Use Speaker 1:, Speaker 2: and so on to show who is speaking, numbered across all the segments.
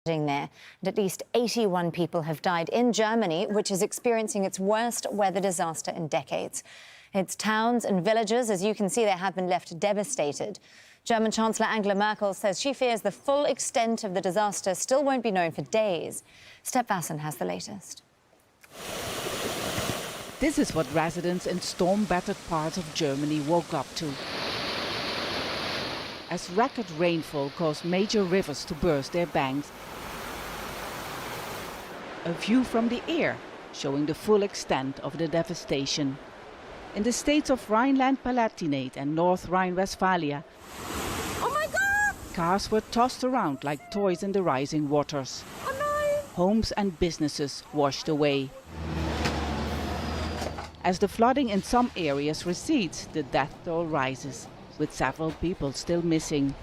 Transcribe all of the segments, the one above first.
Speaker 1: there. And at least 81 people have died in Germany, which is experiencing its worst weather disaster in decades. Its towns and villages, as you can see, they have been left devastated. German Chancellor Angela Merkel says she fears the full extent of the disaster still won't be known for days. Step Vassen has the latest.
Speaker 2: This is what residents in storm-battered parts of Germany woke up to, as record rainfall caused major rivers to burst their banks. A view from the air showing the full extent of the devastation. In the states of Rhineland-Palatinate and North Rhine-Westphalia,
Speaker 3: oh my God!
Speaker 2: Cars were tossed around like toys in the rising waters.
Speaker 3: Oh no!
Speaker 2: Homes and businesses washed away. As the flooding in some areas recedes, the death toll rises, with several people still missing.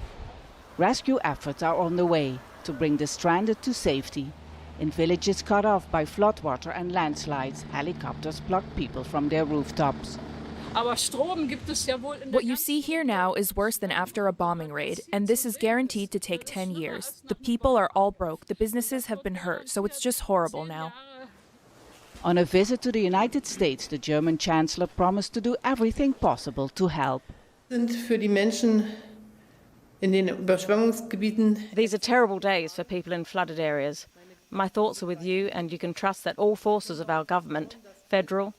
Speaker 2: Rescue efforts are on the way to bring the stranded to safety. In villages cut off by floodwater and landslides, helicopters pluck people from their rooftops.
Speaker 4: What you see here now is worse than after a bombing raid, and this is guaranteed to take 10 years. The people are all broke, the businesses have been hurt, so it's just horrible now.
Speaker 2: On a visit to the United States, the German Chancellor promised to do everything possible to help.
Speaker 5: These
Speaker 6: are terrible days for people in flooded areas. My thoughts are with you, and you can trust that all forces of our government, federal,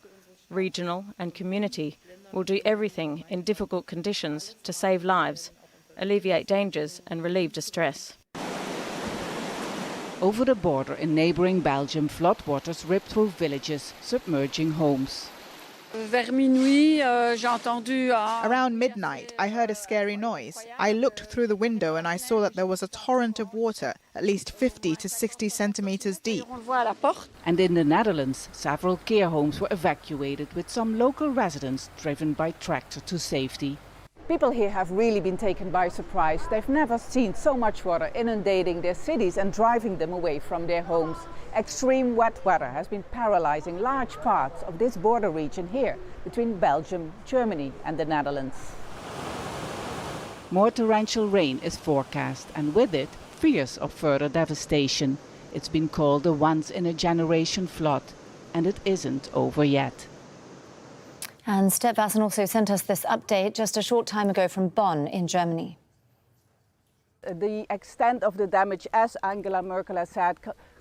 Speaker 6: regional and community, will do everything in difficult conditions to save lives, alleviate dangers and relieve distress.
Speaker 2: Over the border in neighbouring Belgium, floodwaters ripped through villages, submerging homes.
Speaker 7: Around midnight, I heard a scary noise. I looked through the window and I saw that there was a torrent of water, at least 50 to 60 centimeters deep.
Speaker 2: And in the Netherlands, several care homes were evacuated, with some local residents driven by tractor to safety.
Speaker 8: People here have really been taken by surprise. They've never seen so much water inundating their cities and driving them away from their homes. Extreme wet weather has been paralyzing large parts of this border region here between Belgium, Germany and the Netherlands.
Speaker 2: More torrential rain is forecast, and with it, fears of further devastation. It's been called a once-in-a-generation flood, and it isn't over yet.
Speaker 1: And Step Vassen also sent us this update just a short time ago from Bonn in Germany.
Speaker 8: The extent of the damage, as Angela Merkel has said,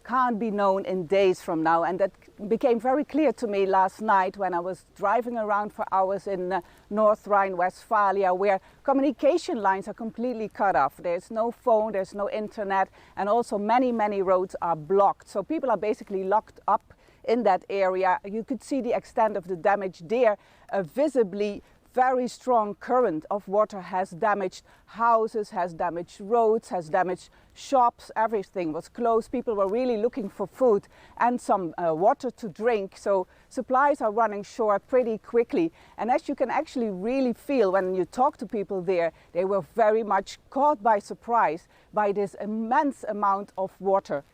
Speaker 8: can't be known in days from now. And that became very clear to me last night when I was driving around for hours in North Rhine-Westphalia, where communication lines are completely cut off. There's no phone, there's no internet, and also many roads are blocked. So people are basically locked up in that area. You could see the extent of the damage there. A visibly very strong current of water has damaged houses, has damaged roads, has damaged shops. Everything was closed. People were really looking for food and some water to drink. So supplies are running short pretty quickly. And as you can actually really feel when you talk to people there, they were very much caught by surprise by this immense amount of water.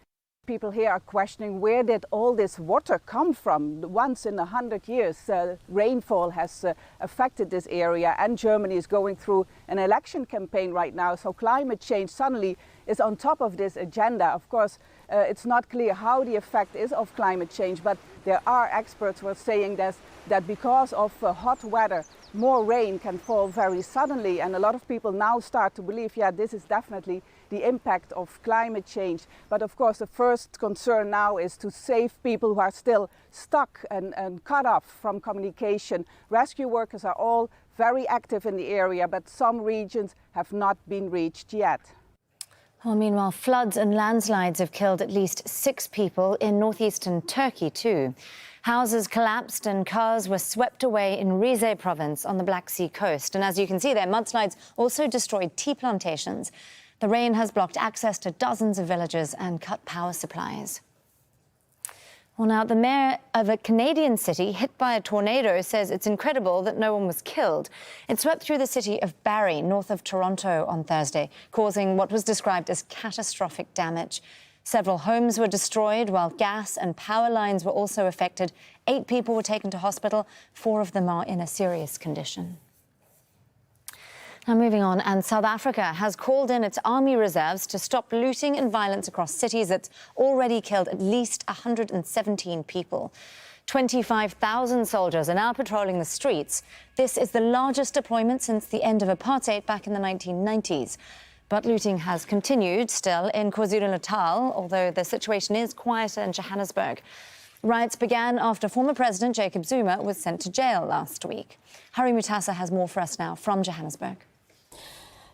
Speaker 8: People here are questioning, where did all this water come from? Once in 100 years, rainfall has affected this area, and Germany is going through an election campaign right now. So climate change suddenly is on top of this agenda. Of course, it's not clear how the effect is of climate change, but there are experts who are saying that because of hot weather, more rain can fall very suddenly. And a lot of people now start to believe, yeah, this is definitely the impact of climate change. But of course, the first concern now is to save people who are still stuck and cut off from communication. Rescue workers are all very active in the area, but some regions have not been reached yet.
Speaker 1: Well, meanwhile, floods and landslides have killed at least 6 people in northeastern Turkey, too. Houses collapsed and cars were swept away in Rize province on the Black Sea coast. And as you can see there, mudslides also destroyed tea plantations. The rain has blocked access to dozens of villages and cut power supplies. Well, now, the mayor of a Canadian city hit by a tornado says it's incredible that no one was killed. It swept through the city of Barrie, north of Toronto, on Thursday, causing what was described as catastrophic damage. Several homes were destroyed, while gas and power lines were also affected. 8 people were taken to hospital. 4 of them are in a serious condition. Now moving on, and South Africa has called in its army reserves to stop looting and violence across cities that's already killed at least 117 people. 25,000 soldiers are now patrolling the streets. This is the largest deployment since the end of apartheid back in the 1990s. But looting has continued still in KwaZulu-Natal, although the situation is quieter in Johannesburg. Riots began after former President Jacob Zuma was sent to jail last week. Hari Mutasa has more for us now from Johannesburg.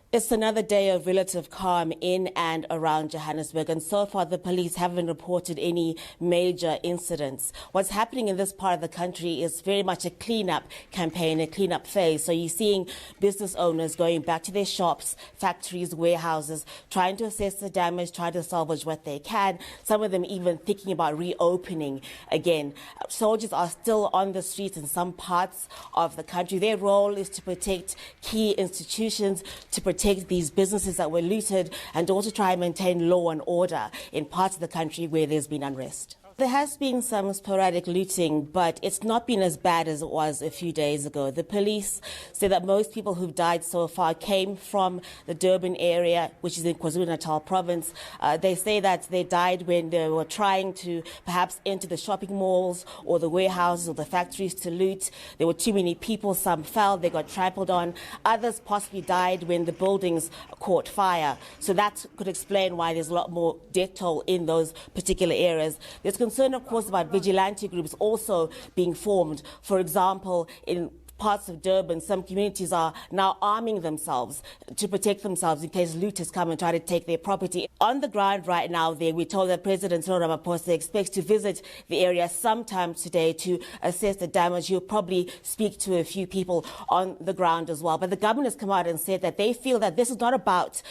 Speaker 5: It's another day of relative calm in and around Johannesburg, and so far the police haven't reported any major incidents. What's happening in this part of the country is very much a clean-up campaign, a clean-up phase. So you're seeing business owners going back to their shops, factories, warehouses, trying to assess the damage, trying to salvage what they can, some of them even thinking about reopening again. Soldiers are still on the streets in some parts of the country. Their role is to protect key institutions, to protect these businesses that were looted, and also try and maintain law and order in parts of the country where there's been unrest. There has been some sporadic looting, but it's not been as bad as it was a few days ago. The police say that most people who've died so far came from the Durban area, which is in KwaZulu-Natal province. They say that they died when they were trying to perhaps enter the shopping malls or the warehouses or the factories to loot. There were too many people. Some fell, they got trampled on. Others possibly died when the buildings caught fire. So that could explain why there's a lot more death toll in those particular areas. There's concern, of course, about vigilante groups also being formed. For example, in parts of Durban, some communities are now arming themselves to protect themselves in case looters come and try to take their property. On the ground right now, we're told that President Cyril Ramaphosa expects to visit the area sometime today to assess the damage. He'll probably speak to a few people on the ground as well. But the government has come out and said that they feel that this is not about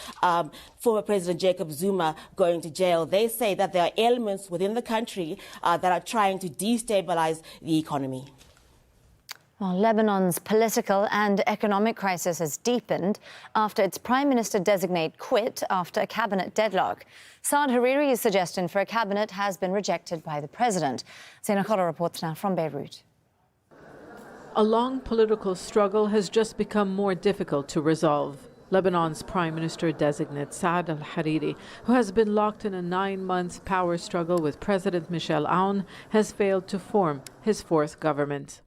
Speaker 5: former President Jacob Zuma going to jail. They say that there are elements within the country that are trying to destabilize the economy.
Speaker 1: Well, Lebanon's political and economic crisis has deepened after its prime minister-designate quit after a cabinet deadlock. Saad Hariri's suggestion for a cabinet has been rejected by the president. Zaina Khola reports now from Beirut.
Speaker 9: A long political struggle has just become more difficult to resolve. Lebanon's prime minister-designate Saad al-Hariri, who has been locked in a 9-month power struggle with President Michel Aoun, has failed to form his fourth government.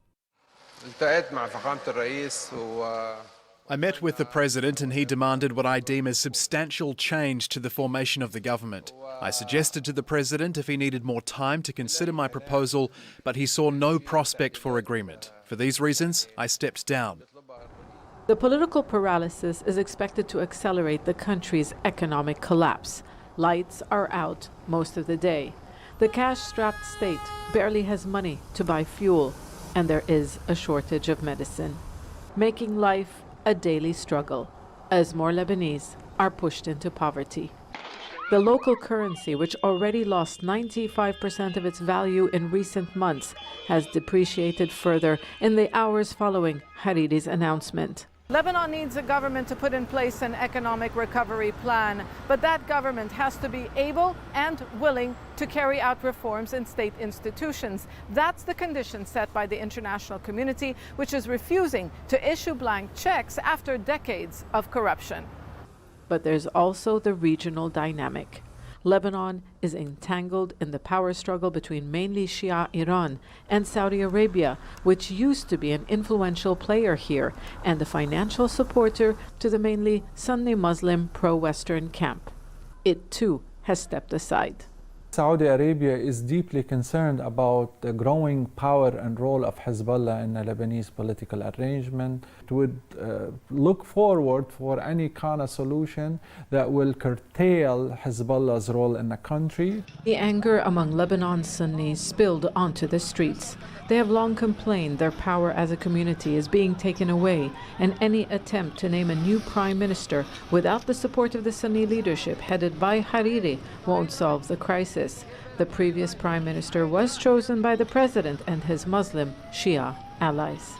Speaker 10: I met with the president and he demanded what I deem as substantial change to the formation of the government. I suggested to the president if he needed more time to consider my proposal, but he saw no prospect for agreement. For these reasons, I stepped down.
Speaker 9: The political paralysis is expected to accelerate the country's economic collapse. Lights are out most of the day. The cash-strapped state barely has money to buy fuel, and there is a shortage of medicine, making life a daily struggle as more Lebanese are pushed into poverty. The local currency, which already lost 95% of its value in recent months, has depreciated further in the hours following Hariri's announcement.
Speaker 11: Lebanon needs a government to put in place an economic recovery plan, but that government has to be able and willing to carry out reforms in state institutions. That's the condition set by the international community, which is refusing to issue blank checks after decades of corruption.
Speaker 9: But there's also the regional dynamic. Lebanon is entangled in the power struggle between mainly Shia Iran and Saudi Arabia, which used to be an influential player here and a financial supporter to the mainly Sunni Muslim pro-Western camp. It too has stepped aside.
Speaker 12: Saudi Arabia is deeply concerned about the growing power and role of Hezbollah in the Lebanese political arrangement. It would look forward for any kind of solution that will curtail Hezbollah's role in the country.
Speaker 9: The anger among Lebanon's Sunnis spilled onto the streets. They have long complained their power as a community is being taken away, and any attempt to name a new prime minister without the support of the Sunni leadership headed by Hariri won't solve the crisis. The previous prime minister was chosen by the president and his Muslim Shia allies.